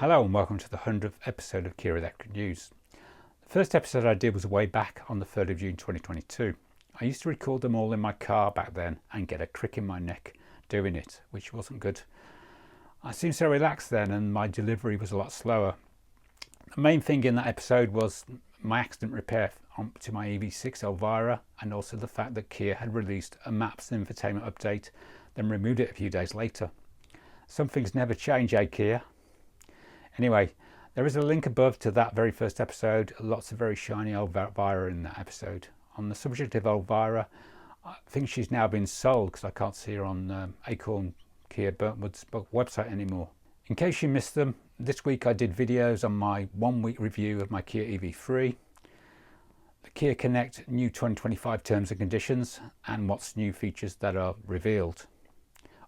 Hello and welcome to the 100th episode of Kia Electric News. The first episode I did was way back on the 3rd of June 2022. I used to record them all in my car back then and get a crick in my neck doing it, which wasn't good. I seemed so relaxed then and my delivery was a lot slower. The main thing in that episode was my accident repair to my EV6 Elvira, and also the fact that Kia had released a Maps infotainment update, then removed it a few days later. Some things never change, eh Kia? Anyway, there is a link above to that very first episode. Lots of very shiny Elvira in that episode. On the subject of Elvira, I think she's now been sold because I can't see her on Acorn Kia Burntwood's website anymore. In case you missed them, this week I did videos on my 1 week review of my Kia EV3, the Kia Connect new 2025 terms and conditions, and what's new features that are revealed.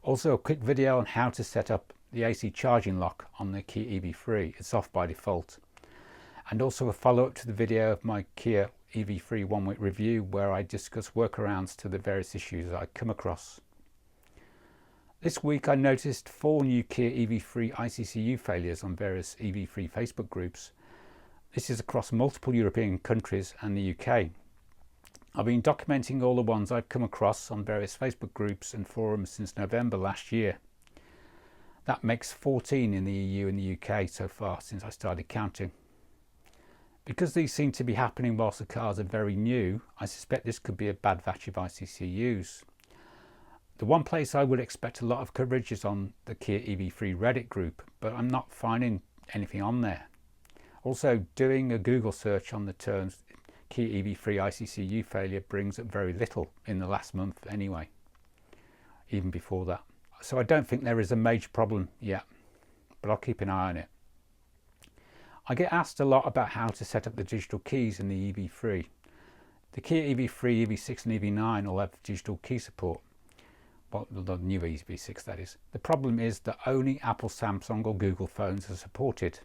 Also a quick video on how to set up the AC charging lock on the Kia EV3. It's off by default. And also a follow-up to the video of my Kia EV3 1 week review where I discuss workarounds to the various issues I come across. This week I noticed 4 new Kia EV3 ICCU failures on various EV3 Facebook groups. This is across multiple European countries and the UK. I've been documenting all the ones I've come across on various Facebook groups and forums since November last year. That makes 14 in the EU and the UK so far since I started counting. Because these seem to be happening whilst the cars are very new, I suspect this could be a bad batch of ICCUs. The one place I would expect a lot of coverage is on the Kia EV3 Reddit group, but I'm not finding anything on there. Also, doing a Google search on the terms Kia EV3 ICCU failure brings up very little in the last month anyway, even before that. So I don't think there is a major problem yet, but I'll keep an eye on it. I get asked a lot about how to set up the digital keys in the EV3. The Kia EV3, EV6 and EV9 all have digital key support. Well, the new EV6 that is. The problem is that only Apple, Samsung or Google phones are supported.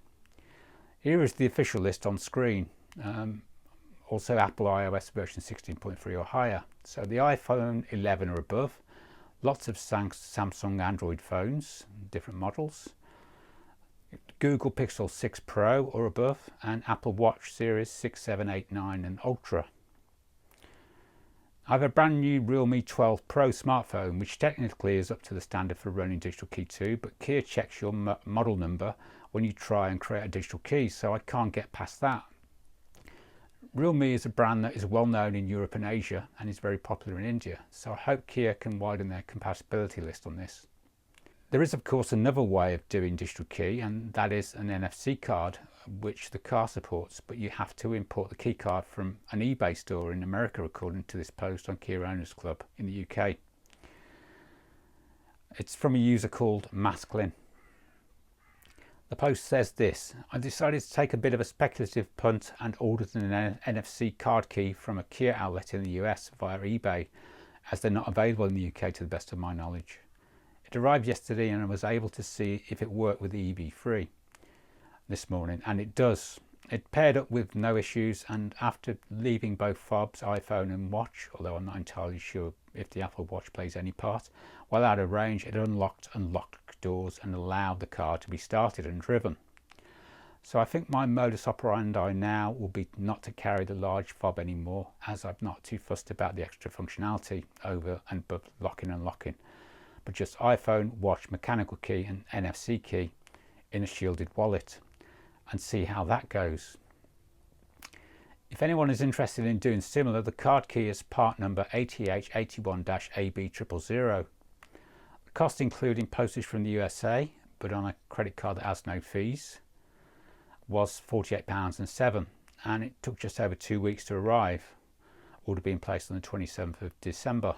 Here is the official list on screen. Also Apple iOS version 16.3 or higher. So the iPhone 11 or above. Lots of Samsung Android phones, different models, Google Pixel 6 Pro or above, and Apple Watch Series 6, 7, 8, 9 and Ultra. I have a brand new Realme 12 Pro smartphone which technically is up to the standard for running digital key 2, but Kia checks your model number when you try and create a digital key, so I can't get past that. Realme is a brand that is well known in Europe and Asia and is very popular in India, so I hope Kia can widen their compatibility list on this. There is of course another way of doing digital key, and that is an NFC card which the car supports, but you have to import the key card from an eBay store in America according to this post on Kia Owners Club in the UK. It's from a user called Masklin. The post says this: I decided to take a bit of a speculative punt and ordered an NFC card key from a Kia outlet in the US via eBay, as they're not available in the UK to the best of my knowledge. It arrived yesterday and I was able to see if it worked with the EV3 this morning, and it does. It paired up with no issues, and after leaving both fobs, iPhone and watch, although I'm not entirely sure if the Apple Watch plays any part, while out of range it unlocked and locked doors and allowed the car to be started and driven. So I think my modus operandi now will be not to carry the large fob anymore, as I'm not too fussed about the extra functionality over and above locking and unlocking, but just iPhone, watch, mechanical key and NFC key in a shielded wallet, and see how that goes. If anyone is interested in doing similar, the card key is part number ATH81-AB000. The cost including postage from the USA, but on a credit card that has no fees, was £48.07, and it took just over 2 weeks to arrive, order being placed on the 27th of December.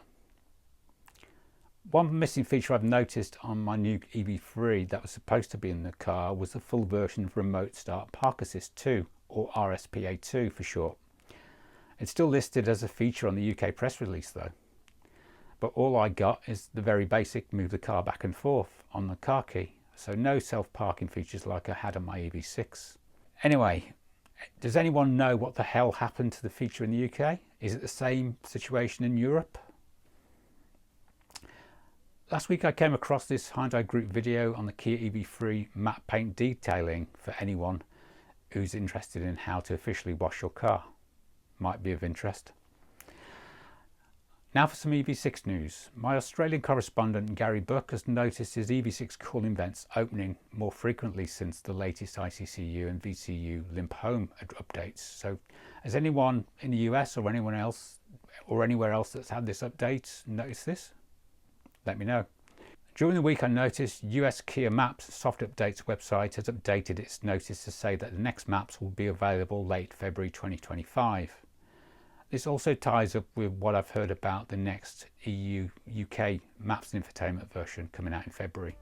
One missing feature I've noticed on my new EV3 that was supposed to be in the car was the full version of Remote Start Park Assist 2, or RSPA2 for short. It's still listed as a feature on the UK press release though, but all I got is the very basic move the car back and forth on the car key, so no self-parking features like I had on my EV6. Anyway, does anyone know what the hell happened to the feature in the UK? Is it the same situation in Europe? Last week I came across this Hyundai group video on the Kia EV3 matte paint detailing for anyone who's interested in how to officially wash your car. Might be of interest. Now for some EV6 news. My Australian correspondent Gary Buck has noticed his EV6 cooling vents opening more frequently since the latest ICCU and VCU limp home updates. So has anyone in the US or anyone else or anywhere else that's had this update noticed this? Let me know. During the week I noticed US Kia Maps soft updates website has updated its notice to say that the next maps will be available late February 2025. This also ties up with what I've heard about the next UK Maps and Infotainment version coming out in February.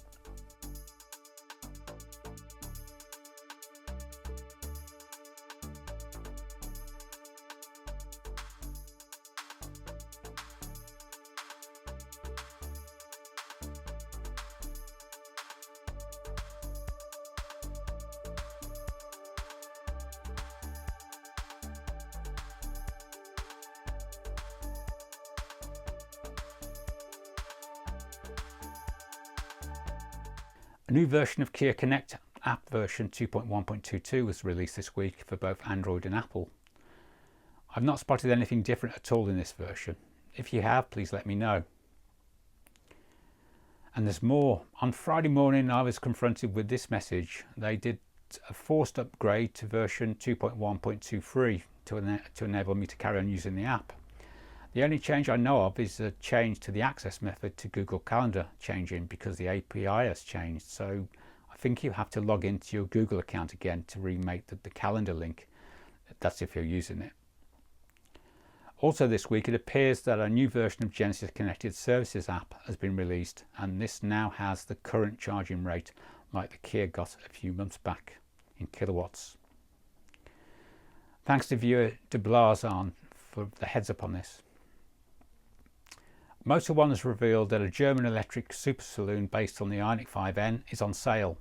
A new version of Kia Connect app version 2.1.22 was released this week for both Android and Apple. I've not spotted anything different at all in this version. If you have, please let me know. And there's more. On Friday morning I was confronted with this message. They did a forced upgrade to version 2.1.23 to enable me to carry on using the app. The only change I know of is a change to the access method to Google Calendar changing because the API has changed. So I think you have to log into your Google account again to remake the calendar link. That's if you're using it. Also this week it appears that a new version of Genesis Connected Services app has been released, and this now has the current charging rate like the Kia got a few months back in kilowatts. Thanks to viewer De Blazon for the heads up on this. Motor One has revealed that a German electric super saloon based on the Ioniq 5N is on sale.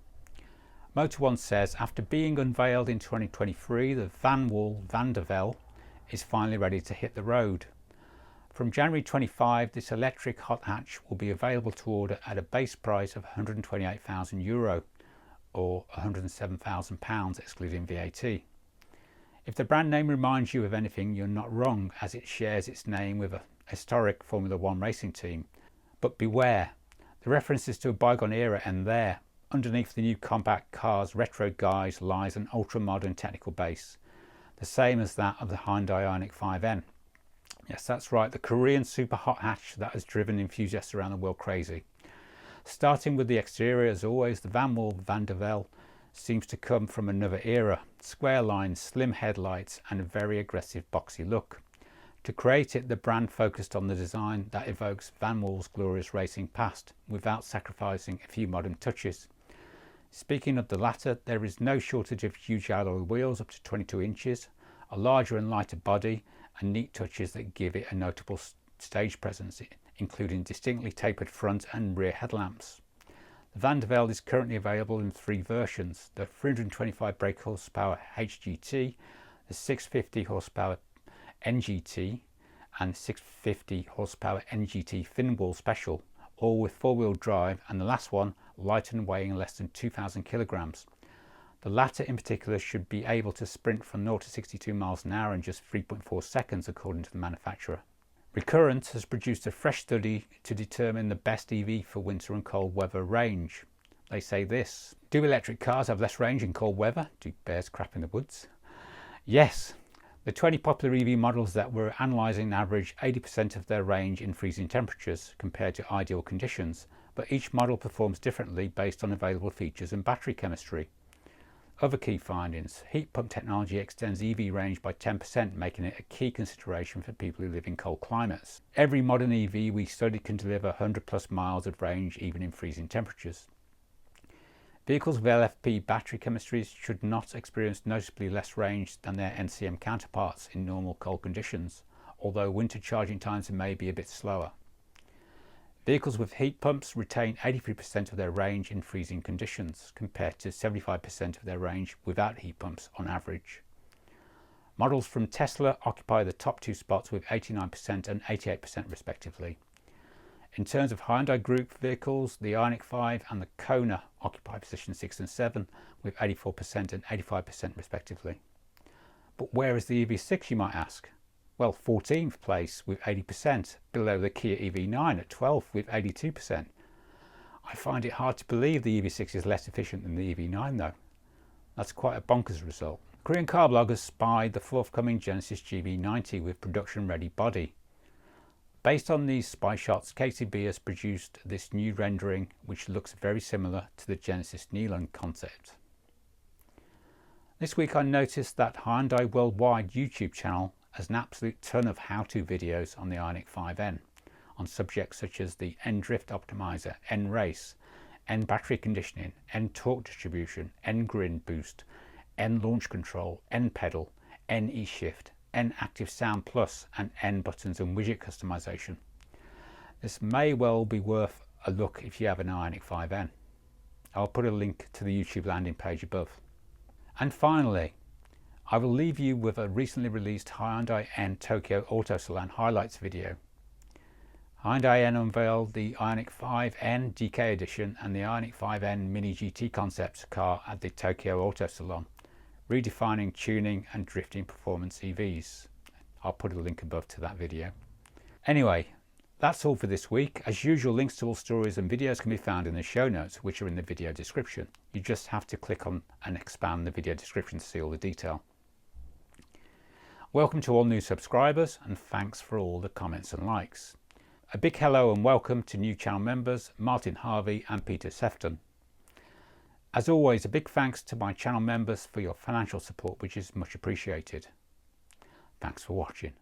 Motor One says after being unveiled in 2023, the Vanwall Vandervell is finally ready to hit the road. From January 25, this electric hot hatch will be available to order at a base price of €128,000 or £107,000 excluding VAT. If the brand name reminds you of anything, you're not wrong, as it shares its name with a historic Formula One racing team. But beware, the references to a bygone era end there. Underneath the new compact car's retro guise lies an ultra-modern technical base, the same as that of the Hyundai Ioniq 5N. Yes, that's right, the Korean super hot hatch that has driven enthusiasts around the world crazy. Starting with the exterior, as always, the Vanwall Vandervell seems to come from another era. Square lines, slim headlights and a very aggressive boxy look. To create it, the brand focused on the design that evokes Vanwall's glorious racing past without sacrificing a few modern touches. Speaking of the latter, there is no shortage of huge alloy wheels up to 22 inches, a larger and lighter body and neat touches that give it a notable stage presence, including distinctly tapered front and rear headlamps. The Vandervell is currently available in 3 versions: the 325 brake horsepower HGT, the 650 horsepower NGT and 650 horsepower NGT Finwall Special, all with 4-wheel drive, and the last one light and weighing less than 2,000 kilograms. The latter in particular should be able to sprint from 0 to 62 miles an hour in just 3.4 seconds according to the manufacturer. Recurrent has produced a fresh study to determine the best EV for winter and cold weather range. They say this: do electric cars have less range in cold weather? Do bears crap in the woods? Yes. The 20 popular EV models that were analysing average 80% of their range in freezing temperatures compared to ideal conditions, but each model performs differently based on available features and battery chemistry. Other key findings: heat pump technology extends EV range by 10%, making it a key consideration for people who live in cold climates. Every modern EV we studied can deliver 100 plus miles of range even in freezing temperatures. Vehicles with LFP battery chemistries should not experience noticeably less range than their NCM counterparts in normal cold conditions, although winter charging times may be a bit slower. Vehicles with heat pumps retain 83% of their range in freezing conditions, compared to 75% of their range without heat pumps on average. Models from Tesla occupy the top 2 spots with 89% and 88% respectively. In terms of Hyundai Group vehicles, the Ioniq 5 and the Kona occupy position 6 and 7 with 84% and 85% respectively. But where is the EV6, you might ask? Well, 14th place with 80%, below the Kia EV9 at 12th with 82%. I find it hard to believe the EV6 is less efficient than the EV9 though. That's quite a bonkers result. Korean car bloggers spied the forthcoming Genesis GV90 with production ready body. Based on these spy shots, KCB has produced this new rendering which looks very similar to the Genesis Neon concept. This week I noticed that Hyundai Worldwide YouTube channel has an absolute ton of how-to videos on the Ioniq 5N on subjects such as the N drift optimizer, N race, N battery conditioning, N torque distribution, N grid boost, N launch control, N pedal, N e-shift, N active sound plus, and N buttons and widget customization. This may well be worth a look if you have an Ioniq 5N. I'll put a link to the YouTube landing page above. And finally, I will leave you with a recently released Hyundai N Tokyo Auto Salon highlights video. Hyundai N unveiled the Ioniq 5N DK edition and the Ioniq 5N Mini GT concept car at the Tokyo Auto Salon, redefining tuning and drifting performance EVs. I'll put a link above to that video. Anyway, that's all for this week. As usual, links to all stories and videos can be found in the show notes, which are in the video description. You just have to click on and expand the video description to see all the detail. Welcome to all new subscribers and thanks for all the comments and likes. A big hello and welcome to new channel members Martin Harvey and Peter Sefton. As always, a big thanks to my channel members for your financial support, which is much appreciated. Thanks for watching.